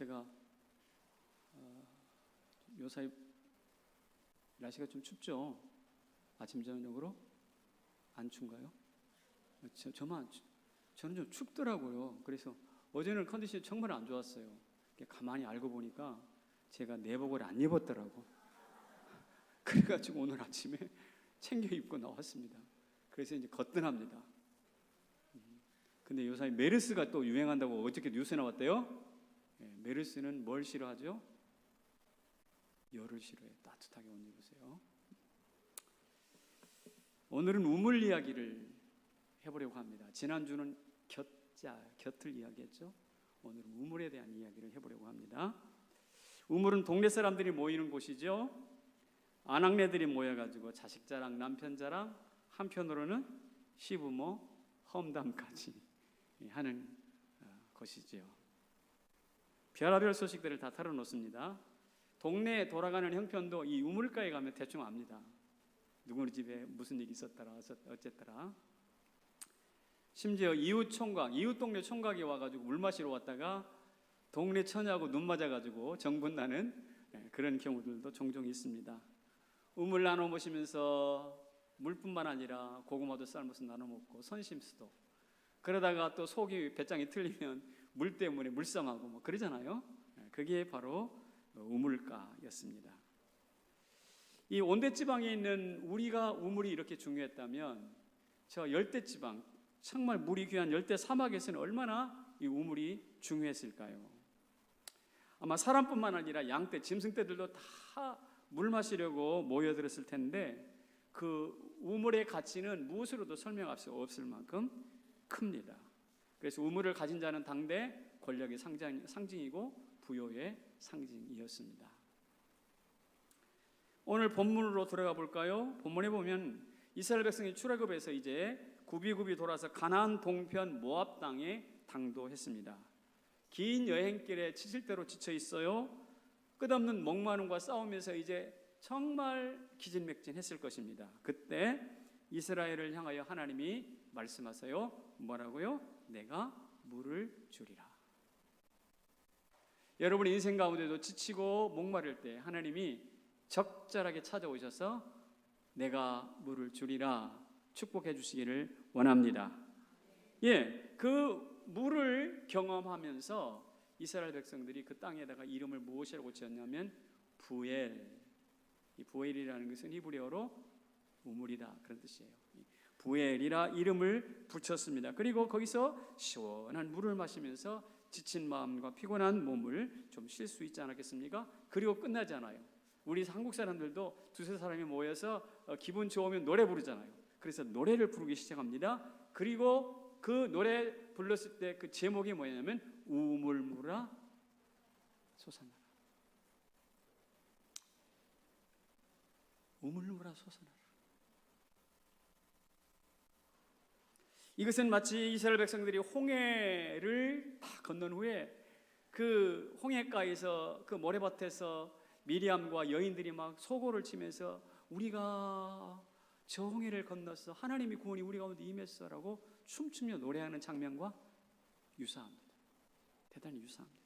제가 요사이 날씨가 좀 춥죠? 아침 저녁으로? 안 춥가요? 저는 좀 춥더라고요. 그래서 어제는 컨디션이 정말 안 좋았어요. 가만히 알고 보니까 제가 내복을 안 입었더라고. 그래가지고 오늘 아침에 챙겨 입고 나왔습니다. 그래서 이제 거뜬합니다. 근데 요사이 메르스가 또 유행한다고 어저께 뉴스에 나왔대요. 메르스는 뭘 싫어하죠? 열을 싫어해요. 따뜻하게 옷 입으세요. 오늘은 우물 이야기를 해보려고 합니다. 지난주는 곁을 이야기했죠. 오늘은 우물에 대한 이야기를 해보려고 합니다. 우물은 동네 사람들이 모이는 곳이죠. 아낙네들이 모여가지고 자식 자랑, 남편 자랑, 한편으로는 시부모 험담까지 하는 것이지요. 별의별 소식들을 다 털어놓습니다. 동네에 돌아가는 형편도 이 우물가에 가면 대충 압니다. 누구네 집에 무슨 일이 있었더라 어쨌더라. 심지어 이웃 동네 총각이 와가지고 물 마시러 왔다가 동네 처녀하고 눈 맞아가지고 정분 나는 그런 경우들도 종종 있습니다. 우물 나눠 보시면서 물뿐만 아니라 고구마도 삶아서 나눠 먹고 선심수도, 그러다가 또 속이 배짱이 틀리면 물 때문에 물싸움하고 뭐 그러잖아요. 그게 바로 우물가였습니다. 이 온대지방에 있는 우리가 우물이 이렇게 중요했다면 저 열대지방, 정말 물이 귀한 열대 사막에서는 얼마나 이 우물이 중요했을까요? 아마 사람뿐만 아니라 양떼, 짐승떼들도 다 물 마시려고 모여들었을 텐데 그 우물의 가치는 무엇으로도 설명할 수 없을 만큼 큽니다. 그래서 우물을 가진 자는 당대 권력의 상징이고 부요의 상징이었습니다. 오늘 본문으로 들어가 볼까요? 본문에 보면 이스라엘 백성이 출애굽에서 이제 굽이굽이 돌아서 가나안 동편 모압 땅에 당도했습니다. 긴 여행길에 지칠대로 지쳐 있어요. 끝없는 목마름과 싸우면서 이제 정말 기진맥진했을 것입니다. 그때 이스라엘을 향하여 하나님이 말씀하세요. 뭐라고요? 내가 물을 주리라. 여러분 인생 가운데도 지치고 목마를 때 하나님이 적절하게 찾아오셔서 내가 물을 주리라 축복해 주시기를 원합니다. 그 물을 경험하면서 이스라엘 백성들이 그 땅에다가 이름을 무엇이라고 지었냐면 부엘. 이 부엘이라는 것은 히브리어로 우물이다 그런 뜻이에요. 부엘이라 이름을 붙였습니다. 그리고 거기서 시원한 물을 마시면서 지친 마음과 피곤한 몸을 좀 쉴 수 있지 않았겠습니까? 그리고 끝나지 않아요. 우리 한국 사람들도 두세 사람이 모여서 기분 좋으면 노래 부르잖아요. 그래서 노래를 부르기 시작합니다. 그리고 그 노래 불렀을 때 그 제목이 뭐냐면 우물물아 솟아나라. 우물물아 솟아나라. 이것은 마치 이스라엘 백성들이 홍해를 다 건넌 후에 그 홍해가에서 그 모래밭에서 미리암과 여인들이 막 소고를 치면서 우리가 저 홍해를 건넜어, 하나님의 구원이 우리 가운데 임했어라고 춤추며 노래하는 장면과 유사합니다. 대단히 유사합니다.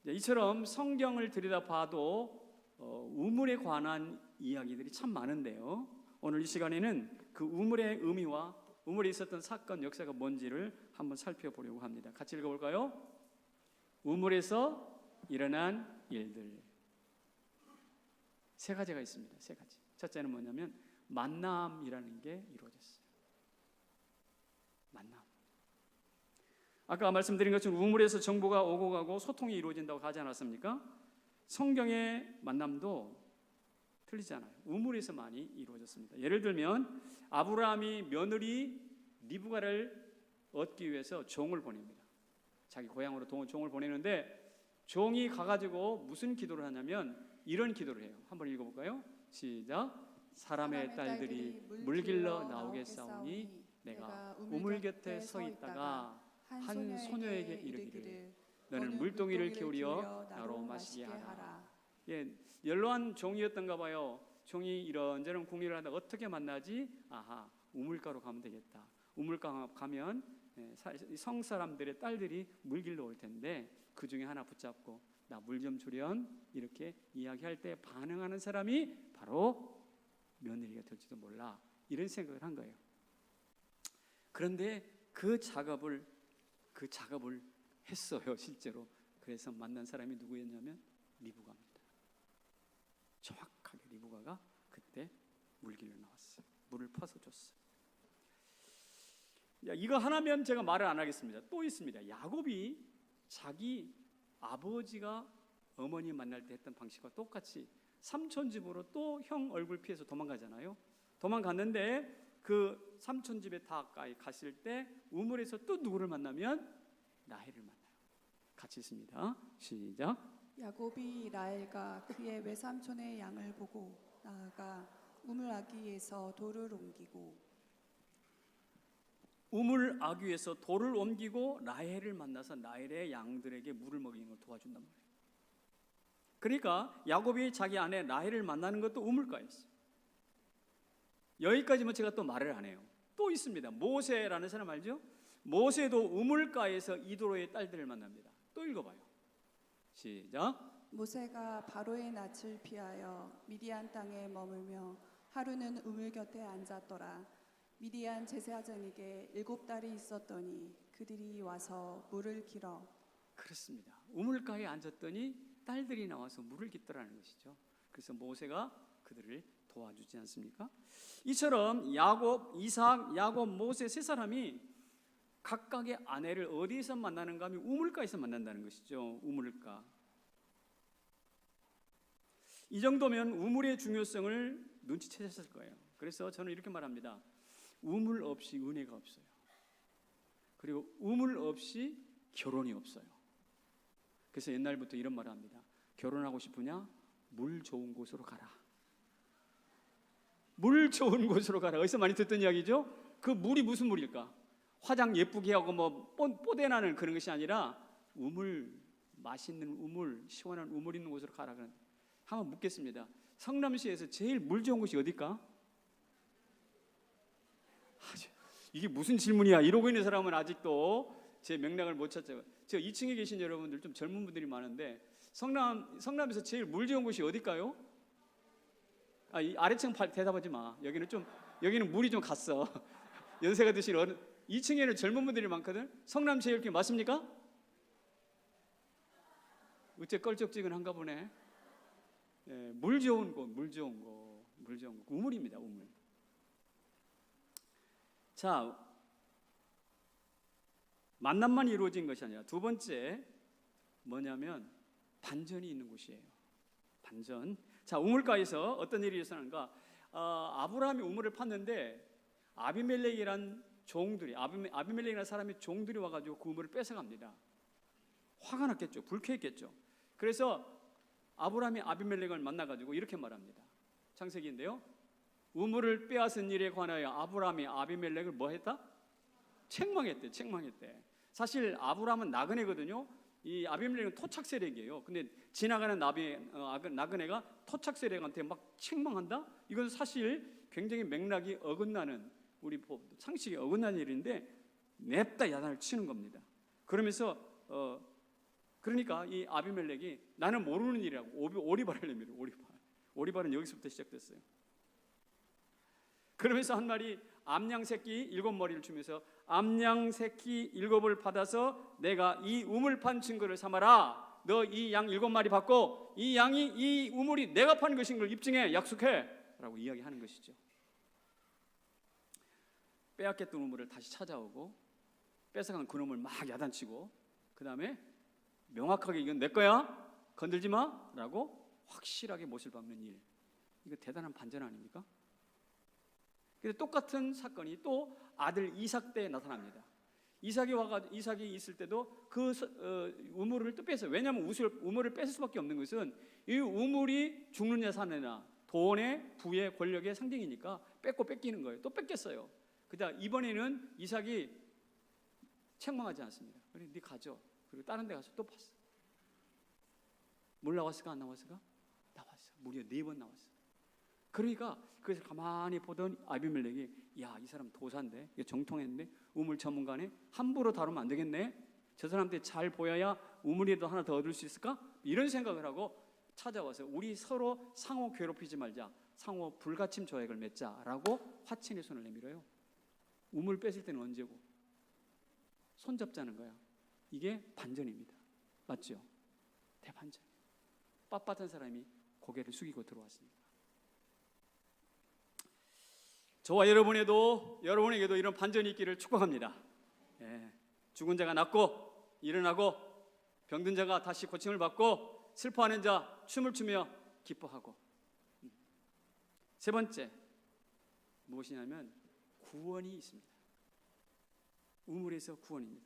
이처럼 성경을 들여다봐도 우물에 관한 이야기들이 참 많은데요, 오늘 이 시간에는 그 우물의 의미와 우물에 있었던 사건, 역사가 뭔지를 한번 살펴보려고 합니다. 같이 읽어볼까요? 우물에서 일어난 일들. 세 가지가 있습니다. 세 가지. 첫째는 뭐냐면 만남이라는 게 이루어졌어요. 만남. 아까 말씀드린 것처럼 우물에서 정보가 오고 가고 소통이 이루어진다고 하지 않았습니까? 성경의 만남도 틀리지 않아요. 우물에서 많이 이루어졌습니다. 예를 들면 아브라함이 며느리 리브가를 얻기 위해서 종을 보냅니다. 자기 고향으로 종을 보내는데 종이 가가지고 무슨 기도를 하냐면 이런 기도를 해요. 한번 읽어볼까요? 시작. 사람의 딸들이 물 길러 나오겠사오니 내가 우물 곁에 서 있다가 한 소녀에게 이르기를 너는 물동이를 기울여 나로 마시게 하라. 연로한 종이었던가 봐요. 종이 이런저런 궁리를 하다 어떻게 만나지? 아하, 우물가로 가면 되겠다. 우물가 가면 성 사람들의 딸들이 물 길러 올 텐데 그 중에 하나 붙잡고 나 물 좀 주련 이렇게 이야기할 때 반응하는 사람이 바로 며느리가 될지도 몰라, 이런 생각을 한 거예요. 그런데 그 작업을 했어요, 실제로. 그래서 만난 사람이 누구였냐면 리브가입니다. 정확하게 리브가가 그때 물 길러 나왔어요. 물을 퍼서 줬어요. 이거 하나면 제가 말을 안 하겠습니다. 또 있습니다. 야곱이 자기 아버지가 어머니 만날 때 했던 방식과 똑같이 삼촌 집으로 또 형 얼굴 피해서 도망가잖아요. 도망갔는데 그 삼촌 집에 다 가까이 갔을 때 우물에서 또 누구를 만나면 라헬을 만나요. 같이 있습니다. 시작. 야곱이 라헬과 그의 외삼촌의 양을 보고 나아가 우물 아귀에서 돌을 옮기고 우물 아귀에서 돌을 옮기고 라헬을 만나서 라헬의 양들에게 물을 먹이는 걸 도와준단 말이에요. 그러니까 야곱이 자기 아내 라헬을 만나는 것도 우물가였어요. 여기까지만 제가 또 말을 안 해요. 또 있습니다. 모세라는 사람 알죠? 모세도 우물가에서 이도로의 딸들을 만납니다. 또 읽어봐요. 시작. 모세가 바로의 낯을 피하여 미디안 땅에 머물며 하루는 우물 곁에 앉았더라. 미디안 제사장에게 7딸이 있었더니 그들이 와서 물을 길어. 그렇습니다. 우물가에 앉았더니 딸들이 나와서 물을 깃더라는 것이죠. 그래서 모세가 그들을 도와주지 않습니까? 이처럼 야곱, 이삭, 야곱, 모세 세 사람이 각각의 아내를 어디에서 만나는가 하면 우물가에서 만난다는 것이죠. 우물가. 이 정도면 우물의 중요성을 눈치채셨을 거예요. 그래서 저는 이렇게 말합니다. 우물 없이 은혜가 없어요. 그리고 우물 없이 결혼이 없어요. 그래서 옛날부터 이런 말을 합니다. 결혼하고 싶으냐? 물 좋은 곳으로 가라. 물 좋은 곳으로 가라. 어디서 많이 듣던 이야기죠? 그 물이 무슨 물일까? 화장 예쁘게 하고 뭐 뽀대나는 그런 것이 아니라 우물, 맛있는 우물, 시원한 우물 있는 곳으로 가라. 한번 묻겠습니다. 성남시에서 제일 물 좋은 곳이 어딜까? 이게 무슨 질문이야? 이러고 있는 사람은 아직도 제 맥락을 못 찾죠. 저 2층에 계신 여러분들 좀 젊은 분들이 많은데 성남에서 제일 물 좋은 곳이 어딜까요? 이 아래층 대답하지 마. 여기는 물이 좀 갔어. 연세가 드신 2층에는 젊은 분들이 많거든. 성남 제일 이렇게 맞습니까? 어째 껄쩍지근한가 보네. 예, 물 좋은 곳. 우물입니다, 우물. 자, 만남만 이루어진 것이 아니라 두 번째 뭐냐면 반전이 있는 곳이에요. 반전. 자, 우물가에서 어떤 일이 일어나는가? 아브라함이 우물을 팠는데 아비멜렉이란 종들이 아비멜렉이라는 사람이 종들이 와가지고 그 우물을 뺏어갑니다. 화가 났겠죠. 불쾌했겠죠. 그래서 아브라함이 아비멜렉을 만나가지고 이렇게 말합니다. 창세기인데요. 우물을 빼앗은 일에 관하여 아브라함이 아비멜렉을 뭐 했다? 책망했대. 사실 아브라함은 나그네거든요. 이 아비멜렉은 토착 세력이에요. 근데 지나가는 나그네가 토착 세력한테 막 책망한다? 이건 사실 굉장히 맥락이 어긋나는, 우리 상식이 어긋나는 일인데 냅다 야단을 치는 겁니다. 그러면서 그러니까 이 아비멜렉이 나는 모르는 일이라고 오리발을 내밀어. 오리발은 여기서부터 시작됐어요. 그러면서 한 마리 암양 새끼 7머리를 주면서 암양 새끼 7을 받아서 내가 이 우물 판 증거를 삼아라. 너 이 양 7마리 받고 이 양이 이 우물이 내가 판 것인 걸 입증해, 약속해 라고 이야기하는 것이죠. 빼앗겼던 우물을 다시 찾아오고 뺏어간 그놈을 막 야단치고 그 다음에 명확하게 이건 내 거야, 건들지 마 라고 확실하게 못을 박는 일. 이거 대단한 반전 아닙니까? 그래서 똑같은 사건이 또 아들 이삭 때 나타납니다. 이삭이 있을 때도 그 우물을 또 뺏어요. 왜냐하면 우물을 뺏을 수밖에 없는 것은 이 우물이 죽느냐 사느냐, 돈의 부의 권력의 상징이니까 뺏기는 거예요. 또 뺏겼어요. 그다 이번에는 이삭이 책망하지 않습니다. 그래, 네 가져. 그리고 다른 데 가서 또 봤어. 물 나왔을까 안 나왔을까? 나왔어. 무려 4번 나왔어. 그러니까 그래서 가만히 보던 아비멜렉이 야, 이 사람 도사인데, 이거 정통했는데, 우물 전문가네, 함부로 다루면 안 되겠네, 저 사람한테 잘 보여야 우물이라도 하나 더 얻을 수 있을까, 이런 생각을 하고 찾아와서 우리 서로 상호 괴롭히지 말자, 상호 불가침 조약을 맺자라고 화친의 손을 내밀어요. 우물 뺏을 때는 언제고? 손잡자는 거야. 이게 반전입니다. 맞죠? 대반전. 빳빳한 사람이 고개를 숙이고 들어왔습니다. 저와 여러분에게도 이런 반전이 있기를 축복합니다. 예, 죽은 자가 낫고 일어나고, 병든 자가 다시 고침을 받고, 슬퍼하는 자 춤을 추며 기뻐하고. 세 번째 무엇이냐면 구원이 있습니다. 우물에서 구원입니다.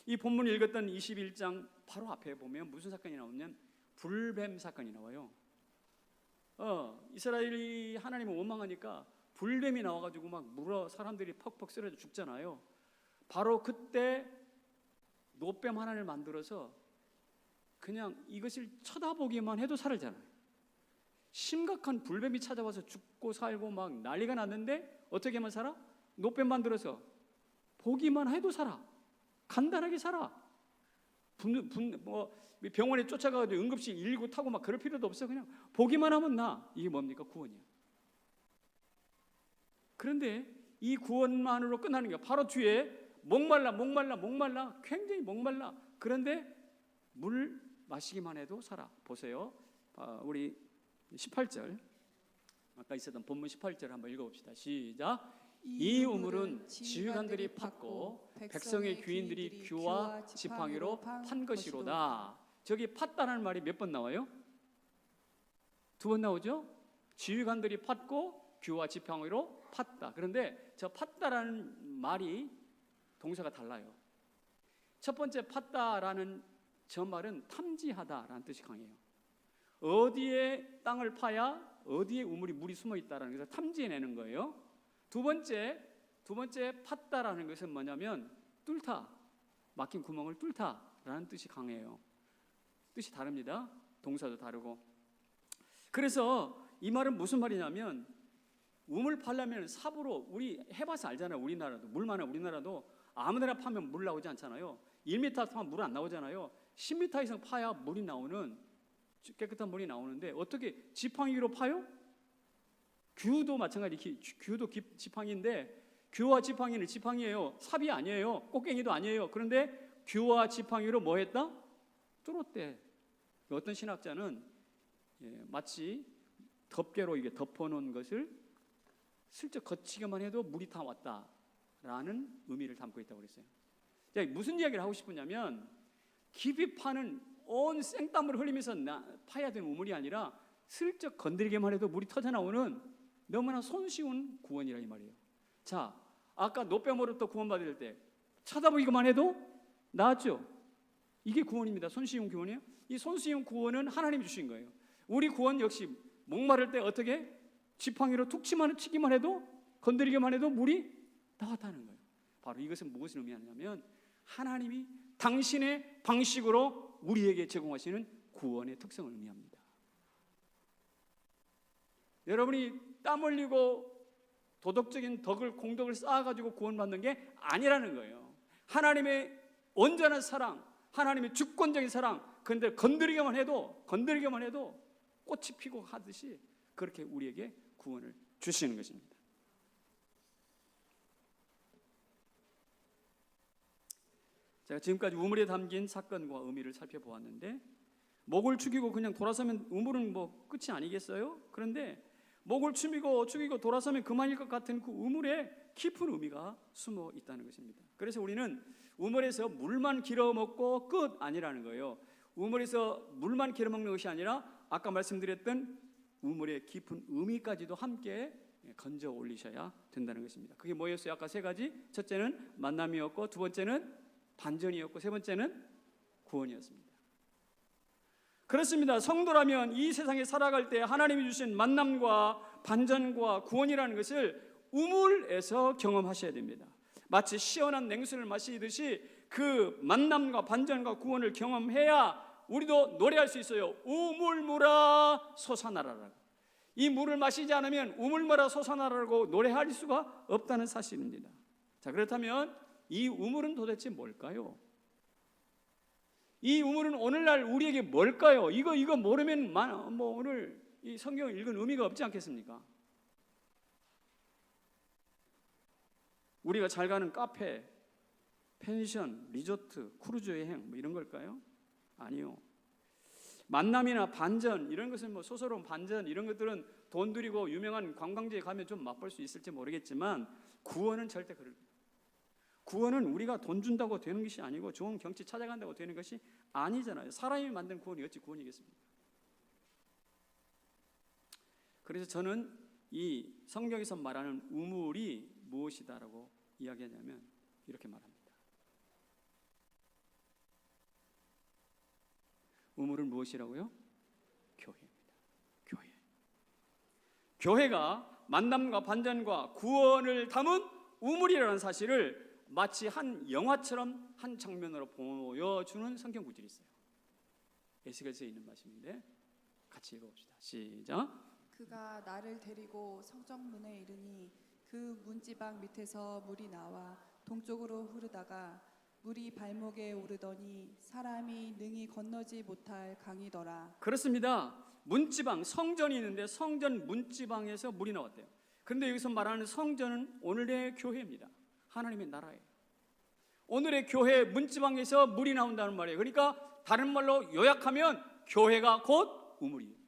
이 본문을 읽었던 21장 바로 앞에 보면 무슨 사건이 나오냐면 불뱀 사건이 나와요. 이스라엘이 하나님을 원망하니까 불뱀이 나와가지고 막 물어 사람들이 퍽퍽 쓰러져 죽잖아요. 바로 그때 노뱀 하나를 만들어서 그냥 이것을 쳐다보기만 해도 살잖아요. 심각한 불뱀이 찾아와서 죽고 살고 막 난리가 났는데 어떻게 하면 살아? 노뱀 만들어서 보기만 해도 살아. 간단하게 살아. 병원에 쫓아가서 응급실 119 타고 막 그럴 필요도 없어. 그냥 보기만 하면 나. 이게 뭡니까? 구원이야. 그런데 이 구원만으로 끝나는 게 바로 뒤에 목말라 굉장히 목말라. 그런데 물 마시기만 해도 살아. 보세요. 우리 18절, 아까 있었던 본문 18절 한번 읽어봅시다. 시작. 이 우물은 지휘관들이 팠고 백성의 귀인들이 규와 지팡이로 판 것이로다. 저기 팠다는 말이 몇 번 나와요? 2번 나오죠? 지휘관들이 팠고 규와 지팡이로 팠다. 그런데 저 팠다라는 말이 동사가 달라요. 첫 번째 팠다라는 저 말은 탐지하다라는 뜻이 강해요. 어디에 땅을 파야 어디에 우물이 물이 숨어 있다라는 것을 탐지해내는 거예요. 두 번째 팠다라는 것은 뭐냐면 뚫다, 막힌 구멍을 뚫다라는 뜻이 강해요. 뜻이 다릅니다. 동사도 다르고. 그래서 이 말은 무슨 말이냐면 우물 파려면 삽으로, 우리 해봐서 알잖아요. 우리나라도 물 많아. 우리나라도 아무데나 파면 물 나오지 않잖아요. 1m 파면 물 안 나오잖아요. 10m 이상 파야 물이 나오는, 깨끗한 물이 나오는데 어떻게 지팡이로 파요? 규도 마찬가지. 규도 지팡이인데 규와 지팡이는 지팡이예요. 삽이 아니에요. 꽃갱이도 아니에요. 그런데 규와 지팡이로 뭐 했다? 뚫었대. 어떤 신학자는 마치 덮개로 이게 덮어놓은 것을 슬쩍 거치기만 해도 물이 다 왔다라는 의미를 담고 있다고 그랬어요. 자, 무슨 이야기를 하고 싶으냐면 깊이 파는 온 생땀을 흘리면서 파야 되는 우물이 아니라 슬쩍 건드리기만 해도 물이 터져나오는 너무나 손쉬운 구원이라 이 말이에요. 자, 아까 노뱀으로부터 구원받을 때 쳐다보기만 해도 나았죠. 이게 구원입니다. 손쉬운 구원이에요. 이 손쉬운 구원은 하나님이 주신 거예요. 우리 구원 역시 목마를 때 어떻게 지팡이로 툭 치기만 해도, 건드리기만 해도 물이 나왔다는 거예요. 바로 이것은 무엇을 의미하냐면 하나님이 당신의 방식으로 우리에게 제공하시는 구원의 특성을 의미합니다. 여러분이 땀 흘리고 도덕적인 공덕을 쌓아가지고 구원받는 게 아니라는 거예요. 하나님의 온전한 사랑, 하나님의 주권적인 사랑, 그런데 건드리기만 해도 꽃이 피고 하듯이 그렇게 우리에게 구원을 주시는 것입니다. 제가 지금까지 우물에 담긴 사건과 의미를 살펴보았는데, 목을 축이고 그냥 돌아서면 우물은 뭐 끝이 아니겠어요? 그런데 목을 축이고 돌아서면 그만일 것 같은 그 우물에 깊은 의미가 숨어 있다는 것입니다. 그래서 우리는 우물에서 물만 길어먹고 끝 아니라는 거예요. 우물에서 물만 길어먹는 것이 아니라 아까 말씀드렸던 우물의 깊은 의미까지도 함께 건져 올리셔야 된다는 것입니다. 그게 뭐였어요? 아까 세 가지. 첫째는 만남이었고, 두 번째는 반전이었고, 세 번째는 구원이었습니다. 그렇습니다. 성도라면 이 세상에 살아갈 때 하나님이 주신 만남과 반전과 구원이라는 것을 우물에서 경험하셔야 됩니다. 마치 시원한 냉수를 마시듯이 그 만남과 반전과 구원을 경험해야 우리도 노래할 수 있어요. 우물물아 솟아나라라. 이 물을 마시지 않으면 우물마다 솟아나라고 노래할 수가 없다는 사실입니다. 자, 그렇다면 이 우물은 도대체 뭘까요? 이 우물은 오늘날 우리에게 뭘까요? 이거 모르면 뭐 오늘 이 성경을 읽은 의미가 없지 않겠습니까? 우리가 잘 가는 카페, 펜션, 리조트, 크루즈 여행 뭐 이런 걸까요? 아니요. 만남이나 반전 이런 것은 뭐 소설은 반전 이런 것들은 돈 들이고 유명한 관광지에 가면 좀 맛볼 수 있을지 모르겠지만 구원은 절대 그럴 거예요. 구원은 우리가 돈 준다고 되는 것이 아니고 좋은 경치 찾아간다고 되는 것이 아니잖아요. 사람이 만든 구원이 어찌 구원이겠습니까? 그래서 저는 이 성경에서 말하는 우물이 무엇이다라고 이야기하냐면 이렇게 말합니다. 우물은 무엇이라고요? 교회입니다. 교회. 교회가 만남과 반전과 구원을 담은 우물이라는 사실을 마치 한 영화처럼 한 장면으로 보여주는 성경 구절이 있어요. 에스겔서에 있는 말씀인데 같이 읽어봅시다. 시작. 그가 나를 데리고 성정문에 이르니 그 문지방 밑에서 물이 나와 동쪽으로 흐르다가 물이 발목에 오르더니 사람이 능히 건너지 못할 강이더라. 그렇습니다. 문지방, 성전이 있는데 성전 문지방에서 물이 나왔대요. 그런데 여기서 말하는 성전은 오늘의 교회입니다. 하나님의 나라예요. 오늘의 교회 문지방에서 물이 나온다는 말이에요. 그러니까 다른 말로 요약하면 교회가 곧 우물이에요.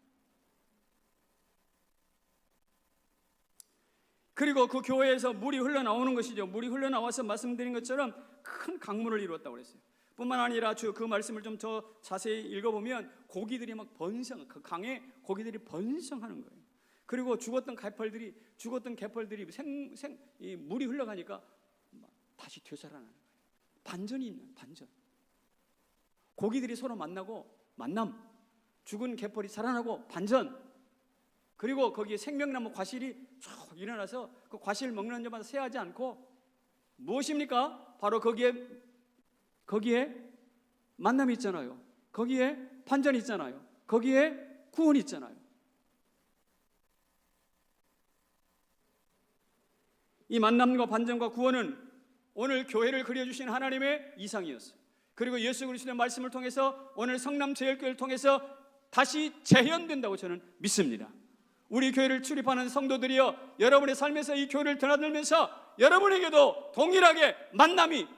그리고 그 교회에서 물이 흘러나오는 것이죠. 물이 흘러나와서 말씀드린 것처럼 큰 강물을 이루었다고 그랬어요. 뿐만 아니라 그 말씀을 좀 더 자세히 읽어보면 고기들이 막 번성, 그 강에 고기들이 번성하는 거예요. 그리고 죽었던 개펄들이 이 물이 흘러가니까 다시 되살아나는 거예요. 반전이 있는 반전. 고기들이 서로 만나고 만남, 죽은 개펄이 살아나고 반전. 그리고 거기에 생명나무 과실이 쭉 일어나서 그 과실 먹는 자마다 세하지 않고 무엇입니까? 바로 거기에 만남이 있잖아요. 거기에 반전이 있잖아요. 거기에 구원이 있잖아요. 이 만남과 반전과 구원은 오늘 교회를 그려주신 하나님의 이상이었어요. 그리고 예수 그리스도의 말씀을 통해서 오늘 성남제일교회를 통해서 다시 재현된다고 저는 믿습니다. 우리 교회를 출입하는 성도들이여, 여러분의 삶에서 이 교회를 드나들면서 여러분에게도 동일하게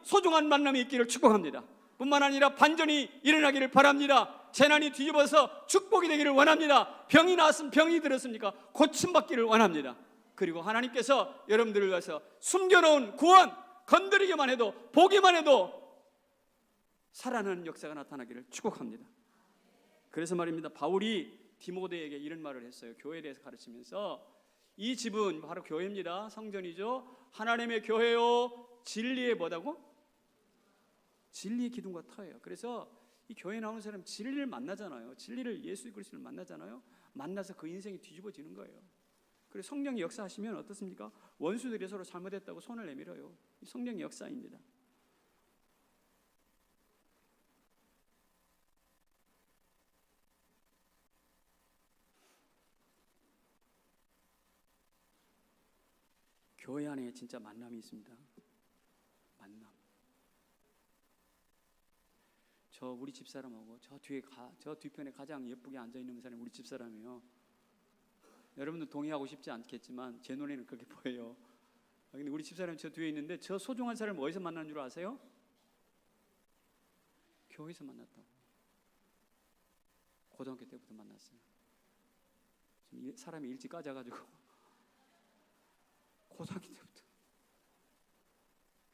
소중한 만남이 있기를 축복합니다. 뿐만 아니라 반전이 일어나기를 바랍니다. 재난이 뒤집어서 축복이 되기를 원합니다. 병이 나왔으면 병이 들었습니까? 고침받기를 원합니다. 그리고 하나님께서 여러분들을 위해서 숨겨놓은 구원, 건드리기만 해도, 보기만 해도 살아나는 역사가 나타나기를 축복합니다. 그래서 말입니다, 바울이 디모데에게 이런 말을 했어요. 교회에 대해서 가르치면서 이 집은 바로 교회입니다. 성전이죠. 하나님의 교회요, 진리의 뭐다고? 진리의 기둥과 터예요. 그래서 이 교회에 나오는 사람 진리를 만나잖아요. 진리를, 예수 그리스도를 만나잖아요. 만나서 그 인생이 뒤집어지는 거예요. 그래서 성령이 역사하시면 어떻습니까? 원수들이 서로 잘못했다고 손을 내밀어요. 이 성령의 역사입니다. 교회 안에 진짜 만남이 있습니다. 만남. 우리 집사람하고 저 뒤편에 가장 예쁘게 앉아 있는 사람이 우리 집사람이에요. 여러분들 동의하고 싶지 않겠지만 제 눈에는 그렇게 보여요. 근데 우리 집사람이 저 뒤에 있는데 저 소중한 사람을 어디서 만난 줄 아세요? 교회에서 만났다고. 고등학교 때부터 만났어요. 지금 사람이 일찍 까져가지고 고등학교 때부터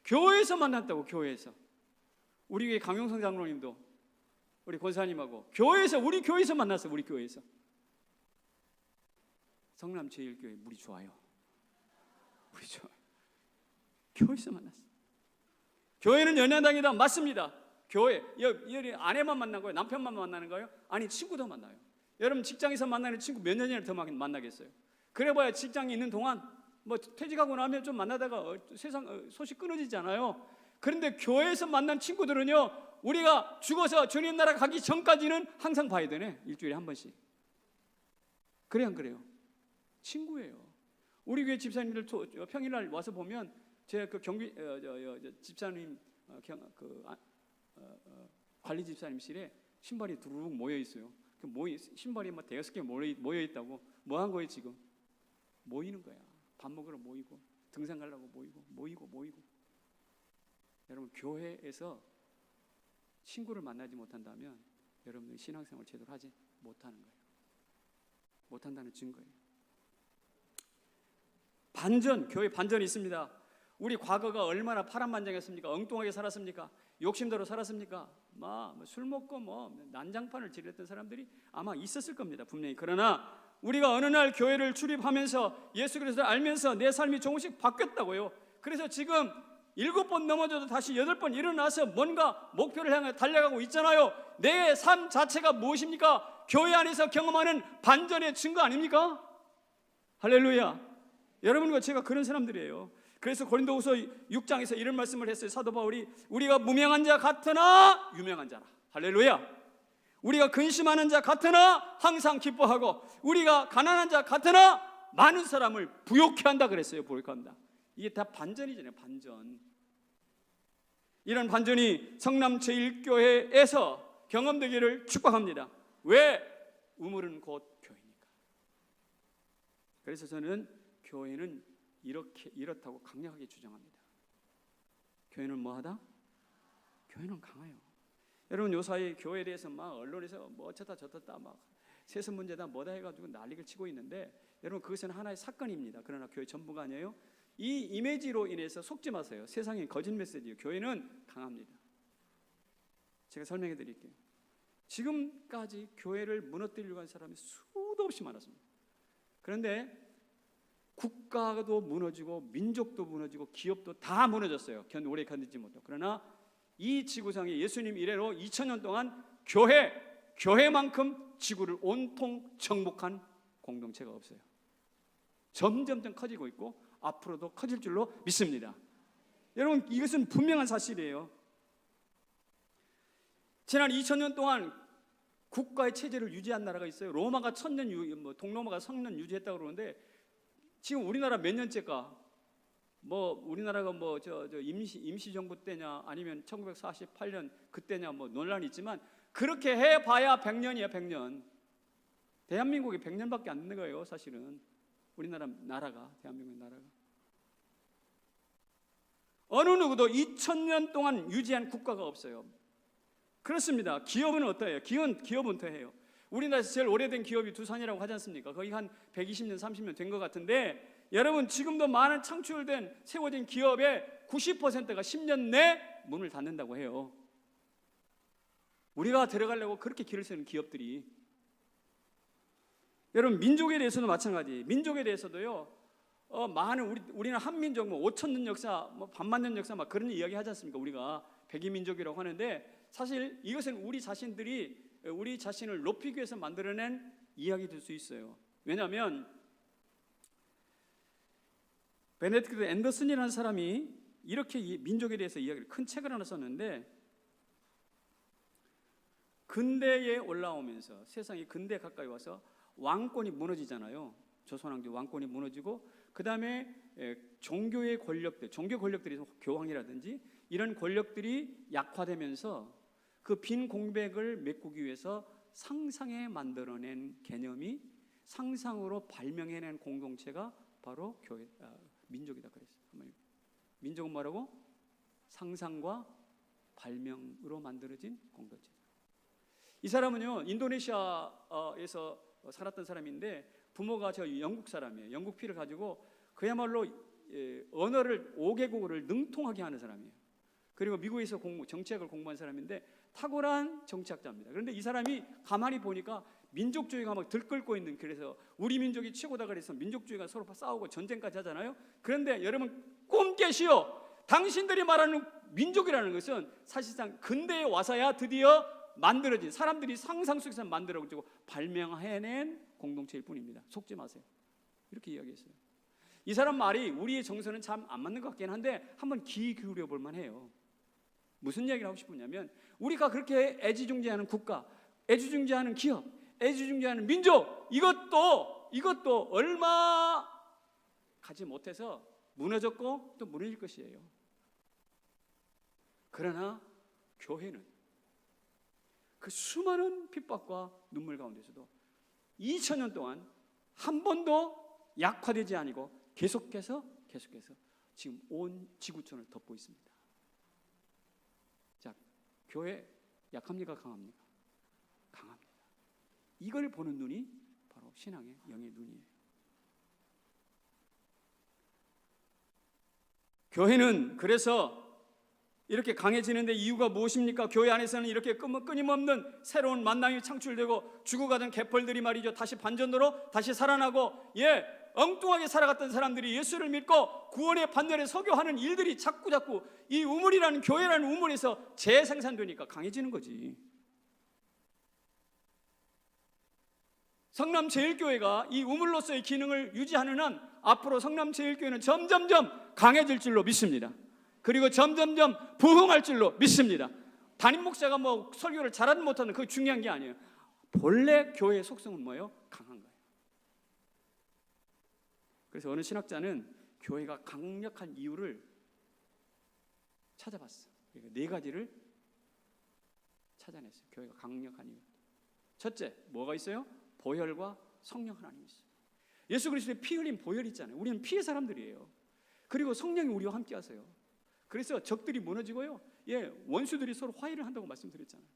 교회에서 만났다고. 교회에서. 우리 교회 강용성 장로님도 우리 권사님하고 우리 교회에서 만났어요. 우리 교회에서. 성남제일교회 물이 좋아요. 물이 좋아요. 교회에서 만났어요. 교회는 연연당이다. 맞습니다. 교회, 아내만 만난 거예요? 남편만 만나는 거예요? 아니, 친구도 만나요. 여러분 직장에서 만나는 친구 몇 년이나 더 만나겠어요? 그래봐야 직장에 있는 동안 뭐 퇴직하고 나면 좀 만나다가 세상 소식 끊어지잖아요. 그런데 교회에서 만난 친구들은요, 우리가 죽어서 주님 나라 가기 전까지는 항상 봐야 되네. 일주일에 한 번씩. 그래요, 안 그래요? 친구예요. 우리 교회 집사님들 평일날 와서 보면 제 그 경비 집사님 관리 집사님실에 신발이 두루룩 모여 있어요. 신발이 막 대여섯 개 모여 있다고. 뭐 한 거예요 지금? 모이는 거야. 밥 먹으러 모이고, 등산 가려고 모이고. 여러분, 교회에서 친구를 만나지 못한다면 여러분들이 신앙생활을 제대로 하지 못하는 거예요. 못한다는 증거예요. 반전, 교회 반전이 있습니다. 우리 과거가 얼마나 파란만장했습니까? 엉뚱하게 살았습니까? 욕심대로 살았습니까? 술 먹고 난장판을 지렸던 사람들이 아마 있었을 겁니다, 분명히. 그러나 우리가 어느 날 교회를 출입하면서 예수 그리스도를 알면서 내 삶이 조금씩 바뀌었다고요. 그래서 지금 7번 넘어져도 다시 8번 일어나서 뭔가 목표를 향해 달려가고 있잖아요. 내 삶 자체가 무엇입니까? 교회 안에서 경험하는 반전의 증거 아닙니까? 할렐루야. 여러분과 제가 그런 사람들이에요. 그래서 고린도후서 6장에서 이런 말씀을 했어요. 사도 바울이 우리가 무명한 자 같으나 유명한 자라. 할렐루야. 우리가 근심하는 자 같으나 항상 기뻐하고, 우리가 가난한 자 같으나 많은 사람을 부욕해 한다 그랬어요. 부욕한다. 이게 다 반전이잖아요. 반전. 이런 반전이 성남 제1교회에서 경험되기를 축복합니다. 왜? 우물은 곧 교회니까. 그래서 저는 교회는 이렇다고 강력하게 주장합니다. 교회는 뭐하다? 교회는 강해요. 여러분, 요사이 교회에 대해서 막 언론에서 뭐 어쩌다 저쩌다 막 세습 문제다 뭐다 해가지고 난리를 치고 있는데, 여러분, 그것은 하나의 사건입니다. 그러나 교회 전부가 아니에요. 이 이미지로 인해서 속지 마세요. 세상에 거짓 메시지예요. 교회는 강합니다. 제가 설명해 드릴게요. 지금까지 교회를 무너뜨리려고 한 사람이 수도 없이 많았습니다. 그런데 국가도 무너지고 민족도 무너지고 기업도 다 무너졌어요. 오래 견디지 못하고. 그러나 이 지구상에 예수님 이래로 2000년 동안 교회만큼 지구를 온통 정복한 공동체가 없어요. 점점 커지고 있고 앞으로도 커질 줄로 믿습니다. 여러분, 이것은 분명한 사실이에요. 지난 2000년 동안 국가의 체제를 유지한 나라가 있어요. 로마가 1000년 동로마가 1000년 유지했다고 그러는데, 지금 우리나라 몇 년째가 우리나라가 임시정부 때냐 아니면 1948년 그때냐 논란이 있지만, 그렇게 해봐야 100년이에요. 100년. 대한민국이 100년밖에 안 되는 거예요. 사실은 나라가 대한민국 나라가 어느 누구도 2000년 동안 유지한 국가가 없어요. 그렇습니다. 기업은 어떠해요? 기업은 어떠해요? 우리나라에서 제일 오래된 기업이 두산이라고 하지 않습니까? 거의 한 120년, 30년 된 것 같은데, 여러분, 지금도 많은 창출된 세워진 기업의 90%가 10년 내 문을 닫는다고 해요. 우리가 들어가려고 그렇게 길을 쓰는 기업들이. 여러분, 민족에 대해서도 마찬가지. 민족에 대해서도요, 우리는 한민족 5,000년 역사, 반만 년 역사 그런 이야기 하지 않습니까? 우리가 백이민족이라고 하는데, 사실 이것은 우리 자신을 높이기 위해서 만들어낸 이야기일 수 있어요. 왜냐하면 베네딕트 앤더슨이라는 사람이 이렇게 이 민족에 대해서 이야기를 큰 책을 하나 썼는데, 근대에 올라오면서 세상이 근대 가까이 와서 왕권이 무너지잖아요. 조선왕조 왕권이 무너지고, 그 다음에 종교 권력들이 교황이라든지 이런 권력들이 약화되면서 그 빈 공백을 메꾸기 위해서 상상에 만들어낸 개념이, 상상으로 발명해낸 공동체가 바로 민족이다 그랬어요. 민족은 뭐라고? 상상과 발명으로 만들어진 공동체다. 이 사람은요, 인도네시아에서 살았던 사람인데, 부모가 영국 사람이에요. 영국 피를 가지고 그야말로 언어를 5개국어를 능통하게 하는 사람이에요. 그리고 미국에서 정치학을 공부한 사람인데 탁월한 정치학자입니다. 그런데 이 사람이 가만히 보니까 민족주의가 막 들끓고 있는, 그래서 우리 민족이 최고다 그래서 민족주의가 서로 싸우고 전쟁까지 하잖아요. 그런데 여러분, 꿈 깨시오. 당신들이 말하는 민족이라는 것은 사실상 근대에 와서야 드디어 만들어진, 사람들이 상상 속에서 만들어지고 발명해낸 공동체일 뿐입니다. 속지 마세요. 이렇게 이야기했어요. 이 사람 말이 우리의 정서는 참 안 맞는 것 같긴 한데 한번 귀 기울여 볼 만해요. 무슨 이야기를 하고 싶으냐면, 우리가 그렇게 애지중지하는 국가, 애지중지하는 기업, 애지중지하는 민족, 이것도 이것도 얼마 가지 못해서 무너졌고 또 무너질 것이에요. 그러나 교회는 그 수많은 핍박과 눈물 가운데서도 2000년 동안 한 번도 약화되지 아니고 계속해서 지금 온 지구촌을 덮고 있습니다. 자, 교회 약합니까? 강합니까? 강합니다. 이걸 보는 눈이 바로 신앙의 영의 눈이에요. 교회는 그래서 이렇게 강해지는데 이유가 무엇입니까? 교회 안에서는 이렇게 끊임없는 새로운 만남이 창출되고 죽어가던 개펄들이 말이죠, 다시 반전으로 다시 살아나고, 엉뚱하게 살아갔던 사람들이 예수를 믿고 구원의 반열에 서교하는 일들이 자꾸 이 우물이라는, 교회라는 우물에서 재생산되니까 강해지는 거지. 성남제일교회가 이 우물로서의 기능을 유지하는 한 앞으로 성남제일교회는 점점점 강해질 줄로 믿습니다. 그리고 점점점 부흥할 줄로 믿습니다. 담임 목사가 설교를 잘하든 못하든 그게 중요한 게 아니에요. 본래 교회의 속성은 뭐예요? 강한 거예요. 그래서 어느 신학자는 교회가 강력한 이유를 찾아봤어요. 그러니까 4가지를 찾아냈어요. 교회가 강력한 이유. 첫째, 뭐가 있어요? 보혈과 성령 하나님이 있어요. 예수 그리스도의 피 흘린 보혈이 있잖아요. 우리는 피의 사람들이에요. 그리고 성령이 우리와 함께 하세요. 그래서 적들이 무너지고요, 원수들이 서로 화해를 한다고 말씀드렸잖아요.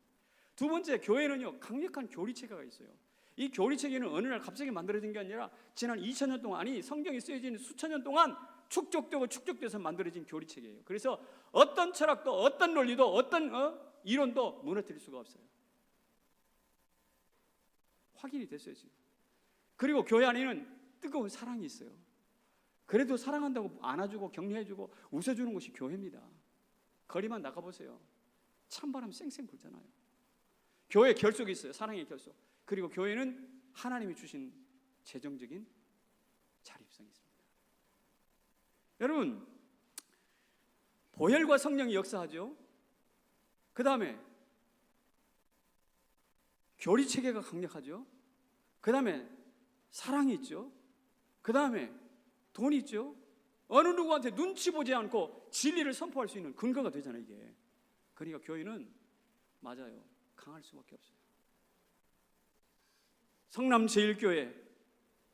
두 번째, 교회는요 강력한 교리체계가 있어요. 이 교리체계는 어느 날 갑자기 만들어진 게 아니라 지난 2000년 동안, 아니 성경이 쓰여진 수천 년 동안 축적돼서 만들어진 교리체계예요. 그래서 어떤 철학도 어떤 논리도 어떤 이론도 무너뜨릴 수가 없어요. 확인이 됐어요 지금. 그리고 교회 안에는 뜨거운 사랑이 있어요. 그래도 사랑한다고 안아주고 격려해주고 웃어주는 것이 교회입니다. 거리만 나가보세요. 찬바람 쌩쌩 불잖아요. 교회에 결속이 있어요. 사랑의 결속. 그리고 교회는 하나님이 주신 재정적인 자립성이 있습니다. 여러분, 보혈과 성령이 역사하죠. 그 다음에 교리체계가 강력하죠. 그 다음에 사랑이 있죠. 그 다음에 돈이 있죠. 어느 누구한테 눈치 보지 않고 진리를 선포할 수 있는 근거가 되잖아요 이게. 그러니까 교회는 맞아요, 강할 수밖에 없어요. 성남제일교회,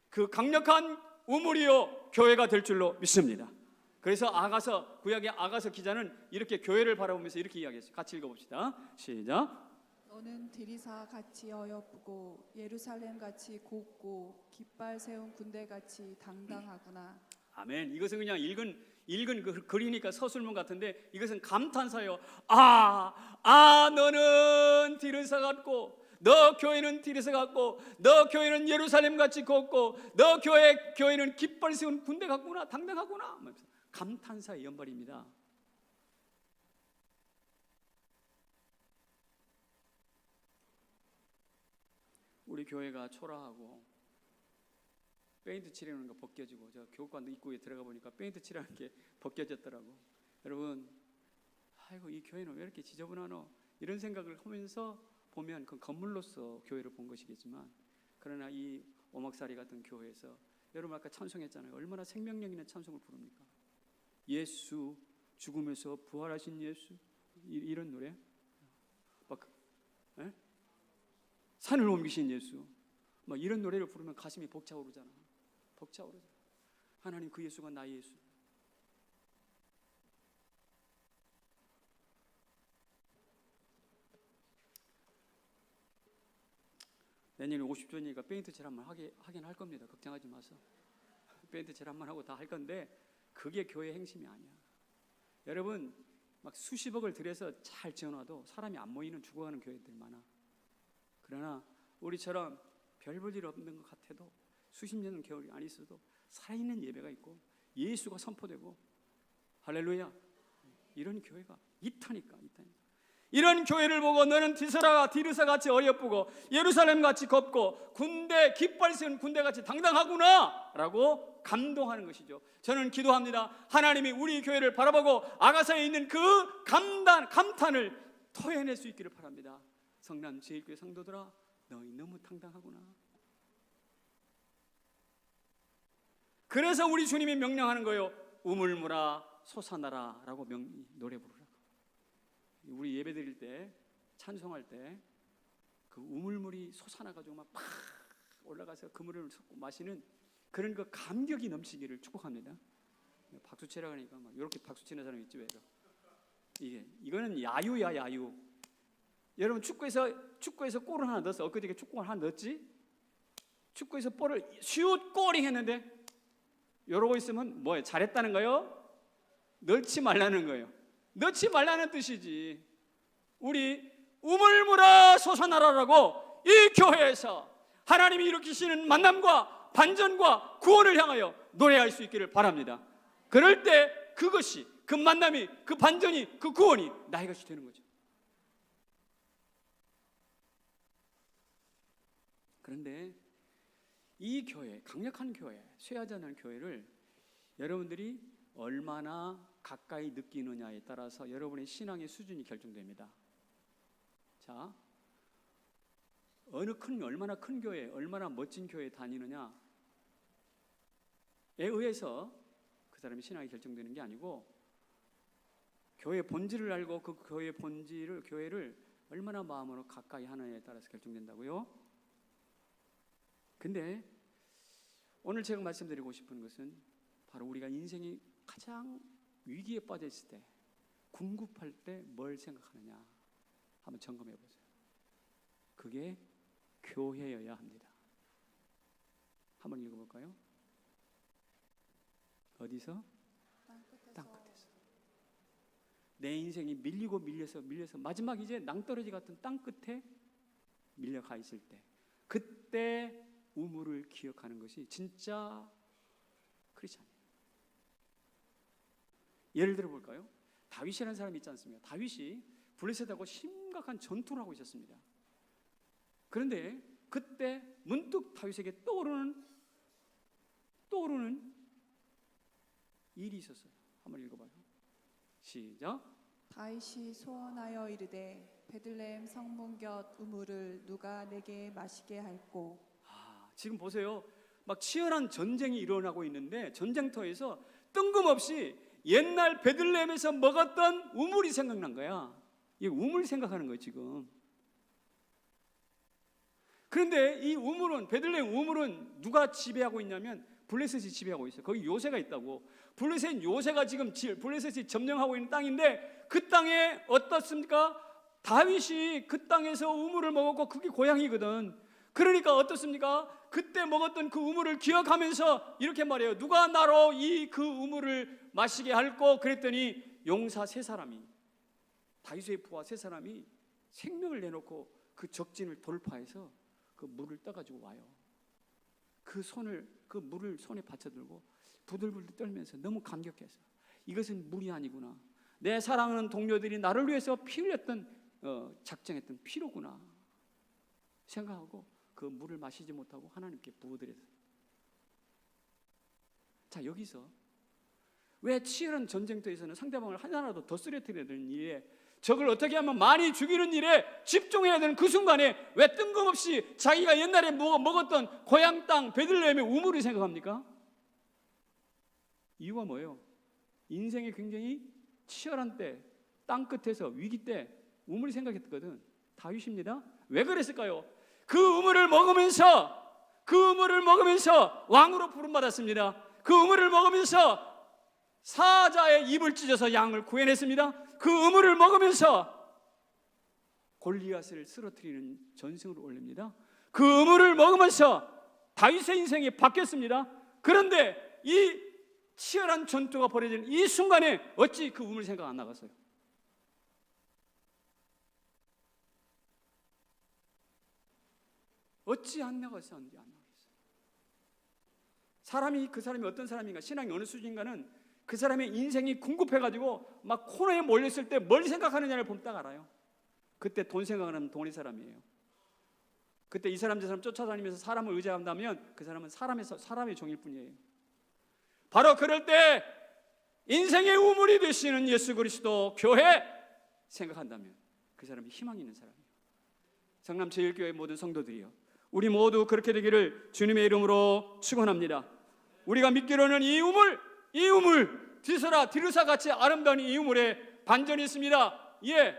그 강력한 우물이요 교회가 될 줄로 믿습니다. 그래서 구약의 아가서 기자는 이렇게 교회를 바라보면서 이렇게 이야기했어요. 같이 읽어봅시다. 시작. 너는 디리사 같이 어여쁘고 예루살렘 같이 곱고 깃발 세운 군대 같이 당당하구나. 아멘. 이것은 그냥 읽은 그 글이니까 서술문 같은데 이것은 감탄사예요. 너는 디리사 같고, 너 교회는 디리사 같고, 너 교회는 예루살렘 같이 곱고, 너 교회는 깃발 세운 군대 같구나, 당당하구나. 감탄사의 연발입니다. 우리 교회가 초라하고 페인트 칠하는 거 벗겨지고, 저 교육관 입구에 들어가 보니까 페인트 칠하는 게 벗겨졌더라고. 여러분, 아이고 이 교회는 왜 이렇게 지저분하노? 이런 생각을 하면서 보면 그 건물로서 교회를 본 것이겠지만, 그러나 이 오막사리 같은 교회에서 여러분 아까 찬송했잖아요. 얼마나 생명력 있는 찬송을 부릅니까? 예수, 죽음에서 부활하신 예수, 이런 노래. 산을 옮기신 예수, 이런 노래를 부르면 가슴이 벅차오르잖아. 하나님, 그 예수가 나의 예수. 내년에 50주년이니까 페인트 칠 한번 하긴 할 겁니다. 걱정하지 마세요. 페인트 칠 한번 하고 다 할 건데 그게 교회 행심이 아니야. 여러분, 막 수십억을 들여서 잘 지어놔도 사람이 안 모이는 죽어가는 교회들 많아. 그러나 우리처럼 별 볼 일 없는 것 같아도 수십 년은 겨울이 안 있어도 살아있는 예배가 있고 예수가 선포되고, 할렐루야, 이런 교회가 있다니까. 이런 교회를 보고 너는 디리사 같이 어여쁘고 예루살렘 같이 곱고 깃발 세운 군대 같이 당당하구나 라고 감동하는 것이죠. 저는 기도합니다. 하나님이 우리 교회를 바라보고 아가사에 있는 그 감탄을 토해낼 수 있기를 바랍니다. 성남제일교회 성도들아, 너희 너무 당당하구나. 그래서 우리 주님이 명령하는 거예요. 우물물아 솟아나라 라고 노래 부르라고. 우리 예배 드릴 때, 찬송할 때 그 우물물이 솟아나가지고 막 올라가서 그 물을 마시는 그런 그 감격이 넘치기를 축복합니다. 박수 치라 그러니까 막 이렇게 박수 치는 사람이 있지 왜? 이거는 야유야, 야유. 여러분 축구에서 골을 하나 넣었어. 엊그저께 축구를 하나 넣었지? 축구에서 볼을 슛 골링 했는데 이러고 있으면 뭐예요? 잘했다는 거예요? 넣지 말라는 거예요. 넣지 말라는 뜻이지. 우리 우물물아 솟아나라라고 이 교회에서 하나님이 일으키시는 만남과 반전과 구원을 향하여 노래할 수 있기를 바랍니다. 그럴 때 그것이, 그 만남이, 그 반전이, 그 구원이 나의 것이 되는 거죠. 그런데 이 교회, 강력한 교회, 쇠하지 않는 교회를 여러분들이 얼마나 가까이 느끼느냐에 따라서 여러분의 신앙의 수준이 결정됩니다. 자, 얼마나 큰 교회, 얼마나 멋진 교회에 다니느냐에 의해서 그 사람의 신앙이 결정되는 게 아니고, 교회의 본질을 알고 그 교회의 교회를 얼마나 마음으로 가까이 하느냐에 따라서 결정된다고요. 근데 오늘 제가 말씀드리고 싶은 것은 바로 우리가 인생이 가장 위기에 빠져 있을 때, 궁급할 때 뭘 생각하느냐 한번 점검해 보세요. 그게 교회여야 합니다. 한번 읽어볼까요? 어디서? 땅끝에서. 내 인생이 밀리고 밀려서 마지막 이제 낭떠러지 같은 땅끝에 밀려가 있을 때, 그때 우물을 기억하는 것이 진짜 크리스찬이에요. 예를 들어 볼까요? 다윗이라는 사람이 있지 않습니까? 다윗이 블레셋하고 심각한 전투를 하고 있었습니다. 그런데 그때 문득 다윗에게 떠오르는 일이 있었어요. 한번 읽어봐요. 시작. 다윗이 소원하여 이르되 베들레헴 성문 곁 우물을 누가 내게 마시게 할꼬. 지금 보세요. 막 치열한 전쟁이 일어나고 있는데 전쟁터에서 뜬금없이 옛날 베들레헴에서 먹었던 우물이 생각난 거야. 이 우물 생각하는 거예요 지금. 그런데 이 우물은, 베들레헴 우물은 누가 지배하고 있냐면 블레셋이 지배하고 있어요. 거기 요새가 있다고. 블레셋 요새가 지금 블레셋이 점령하고 있는 땅인데, 그 땅에 어떻습니까? 다윗이 그 땅에서 우물을 먹었고 그게 고향이거든. 그러니까 어떻습니까? 그때 먹었던 그 우물을 기억하면서 이렇게 말해요. 누가 나로 그 우물을 마시게 할꼬? 그랬더니 용사 세 사람이, 다윗의 부하 세 사람이 생명을 내놓고 그 적진을 돌파해서 그 물을 떠가지고 와요. 그 물을 손에 받쳐들고 부들부들 떨면서 너무 감격해서, 이것은 물이 아니구나, 내 사랑하는 동료들이 나를 위해서 피 흘렸던 작정했던 피로구나 생각하고 그 물을 마시지 못하고 하나님께 부어드렸어요. 자, 여기서 왜 치열한 전쟁터에서는 상대방을 하나라도 더 쓰러뜨려야 되는 일에, 적을 어떻게 하면 많이 죽이는 일에 집중해야 되는 그 순간에 왜 뜬금없이 자기가 옛날에 먹었던 고향 땅 베들레헴의 우물을 생각합니까? 이유가 뭐예요? 인생이 굉장히 치열한 때, 땅끝에서 위기 때 우물을 생각했거든. 다윗입니다. 왜 그랬을까요? 그 우물을 먹으면서 왕으로 부름받았습니다. 그 우물을 먹으면서 사자의 입을 찢어서 양을 구해냈습니다. 그 우물을 먹으면서 골리앗을 쓰러뜨리는 전승을 올립니다. 그 우물을 먹으면서 다윗의 인생이 바뀌었습니다. 그런데 이 치열한 전투가 벌어지는 이 순간에 어찌 그 우물 생각 안 나갔어요? 어찌 안 나갔어요? 그 사람이 어떤 사람인가, 신앙이 어느 수준인가는 그 사람의 인생이 궁급해가지고 막 코너에 몰렸을 때 뭘 생각하느냐를 보면 딱 알아요. 그때 돈 생각하는 돈의 사람이에요. 그때 이 사람 저 사람 쫓아다니면서 사람을 의지한다면 그 사람은 사람의 종일 뿐이에요. 바로 그럴 때 인생의 우물이 되시는 예수 그리스도 교회 생각한다면 그 사람이 희망 있는 사람이에요. 성남 제1교회 모든 성도들이요, 우리 모두 그렇게 되기를 주님의 이름으로 축원합니다. 우리가 믿기로는 이 우물 디스라 디르사 같이 아름다운 이 우물에 반전이 있습니다. 예,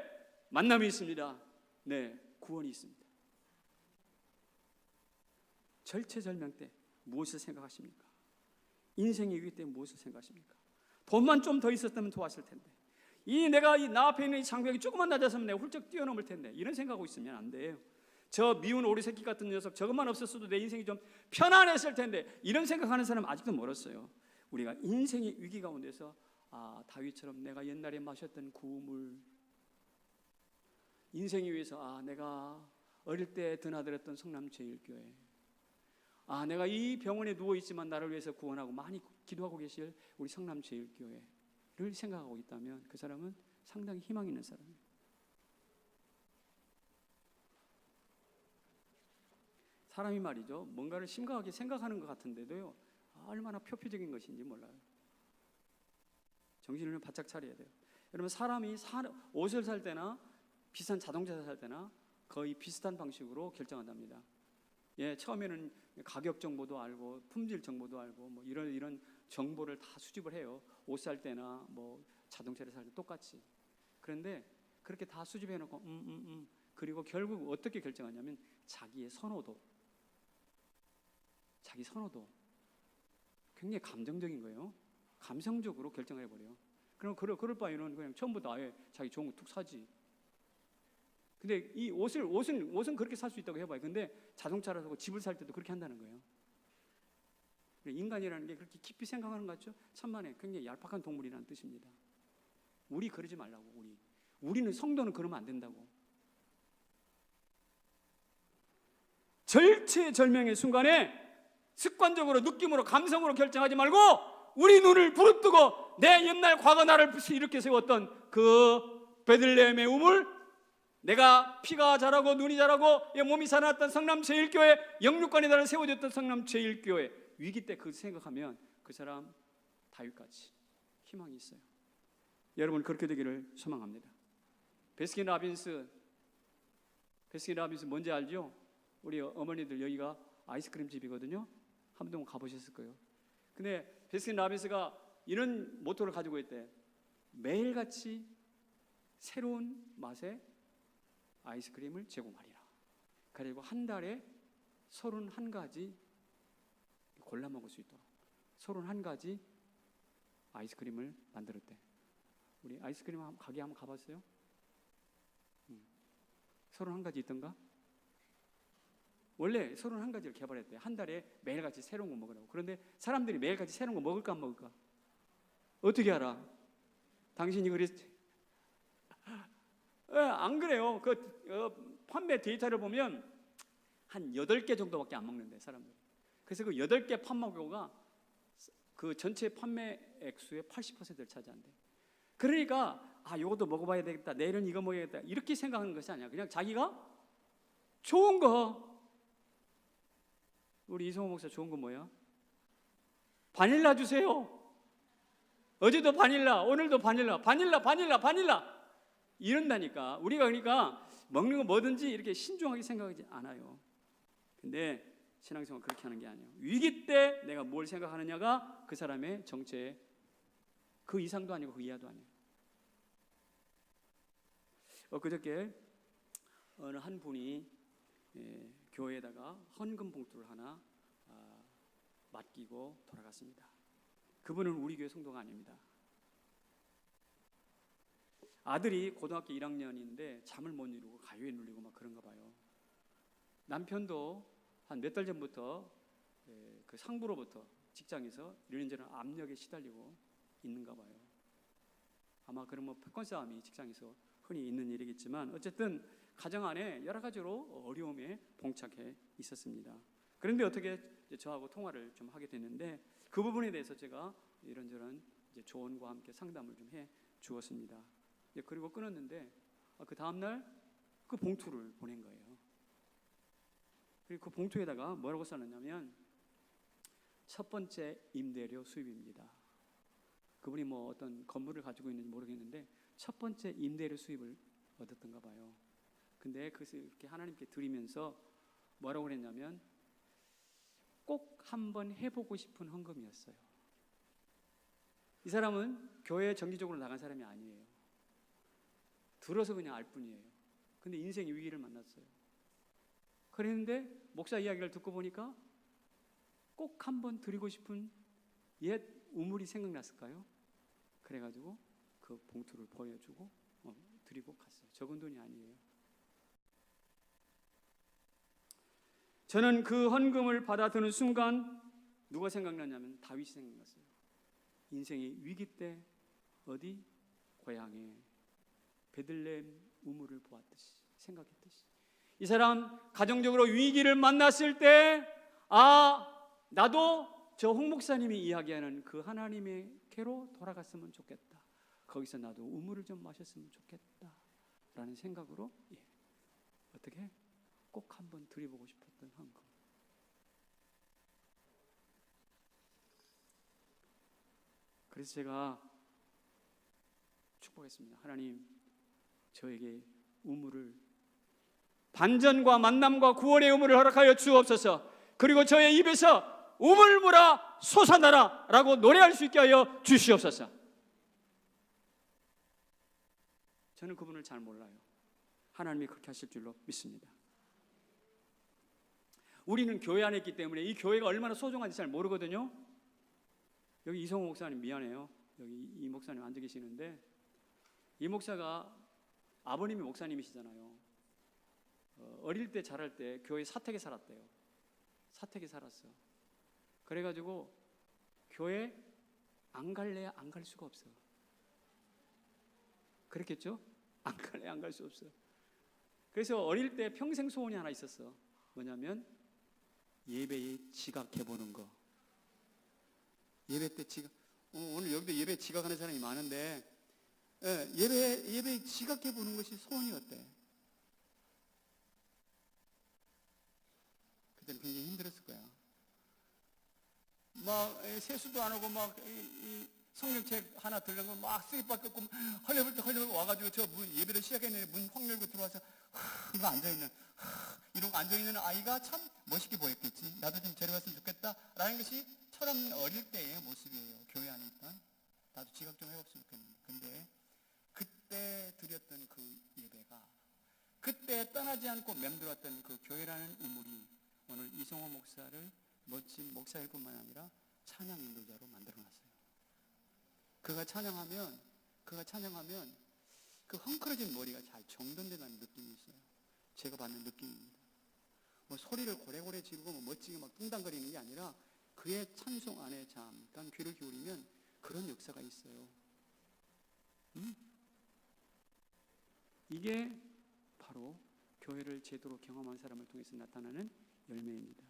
만남이 있습니다. 네, 구원이 있습니다. 절체절명 때 무엇을 생각하십니까? 인생의 위기 때 무엇을 생각하십니까? 돈만 좀 더 있었다면 좋았을 텐데, 내가 나 앞에 있는 이 장벽이 조금만 낮았으면 내가 훌쩍 뛰어넘을 텐데, 이런 생각하고 있으면 안 돼요. 저 미운 오리 새끼 같은 녀석, 저것만 없었어도 내 인생이 좀 편안했을 텐데, 이런 생각하는 사람 아직도 멀었어요. 우리가 인생의 위기 가운데서 다윗처럼 내가 옛날에 마셨던 구물, 인생을 위해서 내가 어릴 때 드나들었던 성남제일교회, 내가 이 병원에 누워있지만 나를 위해서 구원하고 많이 기도하고 계실 우리 성남제일교회를 생각하고 있다면 그 사람은 상당히 희망 있는 사람이에요. 사람이 말이죠, 뭔가를 심각하게 생각하는 것 같은데도요, 얼마나 표피적인 것인지 몰라요. 정신을 바짝 차려야 돼요. 여러분, 사람이 옷을 살 때나 비싼 자동차를 살 때나 거의 비슷한 방식으로 결정한답니다. 예, 처음에는 가격 정보도 알고 품질 정보도 알고 뭐 이런 정보를 다 수집을 해요. 옷 살 때나 뭐 자동차를 살 때 똑같이. 그런데 그렇게 다 수집해 놓고 그리고 결국 어떻게 결정하냐면 자기 선호도 굉장히 감정적인 거예요. 감성적으로 결정해 버려요. 그럼 그럴 바에는 그냥 처음부터 아예 자기 좋은 거 툭 사지. 근데 이 옷은 그렇게 살 수 있다고 해봐요. 근데 자동차를 사고 집을 살 때도 그렇게 한다는 거예요. 인간이라는 게 그렇게 깊이 생각하는 것 같죠? 천만에 굉장히 얄팍한 동물이라는 뜻입니다. 우리 그러지 말라고. 우리는 성도는 그러면 안 된다고. 절체절명의 순간에 습관적으로 느낌으로 감성으로 결정하지 말고 우리 눈을 부릅뜨고 내 옛날 과거 나를 이렇게 세웠던 그 베들레헴의 우물, 내가 피가 자라고 눈이 자라고 몸이 살아났던 성남제일교회, 영육간에 나를 세워졌던 성남제일교회, 위기 때 그 생각하면 그 사람 다윗같이 희망이 있어요. 여러분, 그렇게 되기를 소망합니다. 베스킨 라빈스 뭔지 알죠? 우리 어머니들 여기가 아이스크림 집이거든요. 한번 가보셨을 거예요. 근데 베스킨 라빈스가 이런 모토를 가지고 있대. 매일같이 새로운 맛의 아이스크림을 제공하리라. 그리고 한 달에 31가지 골라 먹을 수 있도록 31가지 아이스크림을 만들었대. 우리 아이스크림 가게 한번 가봤어요? 31가지 있던가? 원래 31가지를 개발했대. 한 달에 매일같이 새로운 거 먹으라고. 그런데 사람들이 매일같이 새로운 거 먹을까 안 먹을까? 어떻게 알아? 당신이 그랬지? 안 그래요. 판매 데이터를 보면 한 8개 정도밖에 안 먹는데, 사람들이. 그래서 그 8개 판매고가 그 전체 판매 액수의 80%를 차지한대. 그러니까 이것도 먹어봐야 되겠다, 내일은 이거 먹어야겠다, 이렇게 생각하는 것이 아니야. 그냥 자기가 좋은 거. 우리 이성호 목사 좋은 거 뭐야? 바닐라 주세요. 어제도 바닐라, 오늘도 바닐라 이런다니까. 우리가 그러니까 먹는 거 뭐든지 이렇게 신중하게 생각하지 않아요. 근데 신앙생활 그렇게 하는 게 아니에요. 위기 때 내가 뭘 생각하느냐가 그 사람의 정체의 그 이상도 아니고 그 이하도 아니에요. 그저께 어느 한 분이 교회에다가 헌금 봉투를 하나 맡기고 돌아갔습니다. 그분은 우리 교회 성도가 아닙니다. 아들이 고등학교 1학년인데 잠을 못 이루고 가요에 눌리고 막 그런가 봐요. 남편도 한 몇 달 전부터 그 상부로부터 직장에서 이런저런 압력에 시달리고 있는가 봐요. 아마 그런 패권 싸움이 직장에서 흔히 있는 일이겠지만 어쨌든 가정 안에 여러 가지로 어려움에 봉착해 있었습니다. 그런데 어떻게 저하고 통화를 좀 하게 됐는데 그 부분에 대해서 제가 이런저런 조언과 함께 상담을 좀 해 주었습니다. 그리고 끊었는데 그 다음날 그 봉투를 보낸 거예요. 그리고 그 봉투에다가 뭐라고 써놨냐면 첫 번째 임대료 수입입니다. 그분이 뭐 어떤 건물을 가지고 있는지 모르겠는데 첫 번째 임대료 수입을 얻었던가 봐요. 근데 그것을 이렇게 하나님께 드리면서 뭐라고 그랬냐면 꼭 한번 해보고 싶은 헌금이었어요. 이 사람은 교회에 정기적으로 나간 사람이 아니에요. 들어서 그냥 알 뿐이에요. 근데 인생의 위기를 만났어요. 그랬는데 목사 이야기를 듣고 보니까 꼭 한번 드리고 싶은 옛 우물이 생각났을까요? 그래가지고 그 봉투를 보여주고 드리고 갔어요. 적은 돈이 아니에요. 저는 그 헌금을 받아드는 순간 누가 생각나냐면 다윗이 생각났어요. 인생의 위기 때 어디? 고향에 베들레헴 우물을 보았듯이 생각했듯이 이 사람 가정적으로 위기를 만났을 때 나도 저 홍 목사님이 이야기하는 그 하나님의께로 돌아갔으면 좋겠다. 거기서 나도 우물을 좀 마셨으면 좋겠다 라는 생각으로 어떻게 꼭 한번 드려보고 싶었던 헌금. 그래서 제가 축복했습니다. 하나님, 저에게 우물을 반전과 만남과 구원의 우물을 허락하여 주옵소서. 그리고 저의 입에서 우물물아 솟아나라 라고 노래할 수 있게 하여 주시옵소서. 저는 그분을 잘 몰라요. 하나님이 그렇게 하실 줄로 믿습니다. 우리는 교회 안에 있기 때문에 이 교회가 얼마나 소중한지 잘 모르거든요. 여기 이성호 목사님 미안해요. 여기 이 목사님 앉아 계시는데 이 목사가 아버님이 목사님이시잖아요. 어릴 때 자랄 때 교회 사택에 살았대요. 사택에 살았어. 그래가지고 교회 안 갈래 안 갈 수가 없어. 그랬겠죠? 안 갈래 안 갈 수 없어. 그래서 어릴 때 평생 소원이 하나 있었어. 뭐냐면 예배에 지각해보는 거. 예배 때 지각. 오늘 여기도 예배 지각하는 사람이 많은데 예배에 지각해보는 것이 소원이 어때? 그때는 굉장히 힘들었을 거야. 막 세수도 안 하고 막 성경책 하나 들려고 막 쓰레기밖에 없고 헐레벌떡 와가지고 저 문 예배를 시작했는데 문 확 열고 들어와서 이거 이러고 앉아있는 아이가 참 멋있게 보였겠지. 나도 좀 데려갔으면 좋겠다 라는 것이 처럼 어릴 때의 모습이에요. 교회 안에 있던 나도 지각 좀 해봤으면 좋겠는데 근데 그때 드렸던 그 예배가 그때 떠나지 않고 맴돌았던 그 교회라는 우물이 오늘 이성호 목사를 멋진 목사일 뿐만 아니라 찬양 인도자로 만들어놨어요. 그가 찬양하면 그 헝클어진 머리가 잘 정돈된다는 느낌이 있어요. 제가 받는 느낌입니다. 뭐 소리를 고래고래 지르고 뭐 멋지게 막 뚱당거리는 게 아니라 그의 찬송 안에 잠깐 귀를 기울이면 그런 역사가 있어요. 이게 바로 교회를 제대로 경험한 사람을 통해서 나타나는 열매입니다.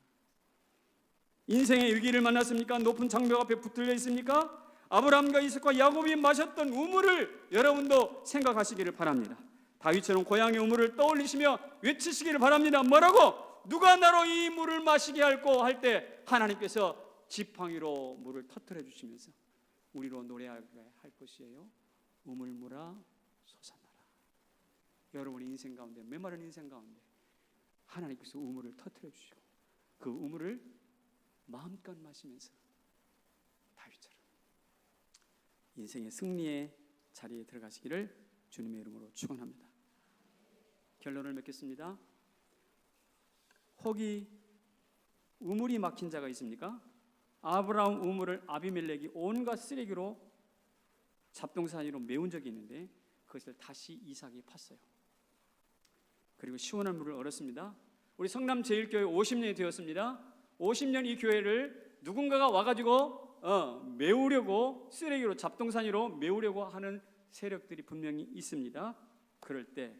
인생의 위기를 만났습니까? 높은 장벽 앞에 붙들려 있습니까? 아브라함과 이삭과 야곱이 마셨던 우물을 여러분도 생각하시기를 바랍니다. 다윗처럼 고향의 우물을 떠올리시며 외치시기를 바랍니다. 뭐라고? 누가 나로 이 물을 마시게 할꼬 할 때 하나님께서 지팡이로 물을 터뜨려 주시면서 우리로 노래하게 할 것이에요. 우물물아 솟아나라. 여러분의 인생 가운데 메마른 인생 가운데 하나님께서 우물을 터뜨려 주시고 그 우물을 마음껏 마시면서 다윗처럼 인생의 승리의 자리에 들어가시기를 주님의 이름으로 축원합니다. 결론을 맺겠습니다. 혹이 우물이 막힌 자가 있습니까? 아브라함 우물을 아비멜렉이 온갖 쓰레기로 잡동사니로 메운 적이 있는데 그것을 다시 이삭이 팠어요. 그리고 시원한 물을 얻었습니다. 우리 성남제일교회 50년이 되었습니다. 50년 이 교회를 누군가가 와가지고 메우려고 쓰레기로 잡동사니로 메우려고 하는 세력들이 분명히 있습니다. 그럴 때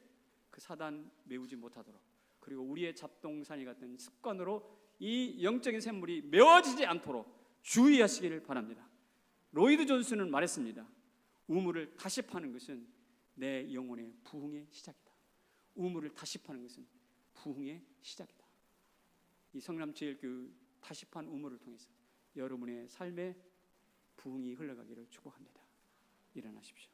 그 사단 메우지 못하도록 그리고 우리의 잡동사니 같은 습관으로 이 영적인 샘물이 메워지지 않도록 주의하시기를 바랍니다. 로이드 존슨은 말했습니다. 우물을 다시 파는 것은 내 영혼의 부흥의 시작이다. 우물을 다시 파는 것은 부흥의 시작이다. 이 성남제일교회 다시 판 우물을 통해서 여러분의 삶에 부흥이 흘러가기를 축복합니다. 일어나십시오.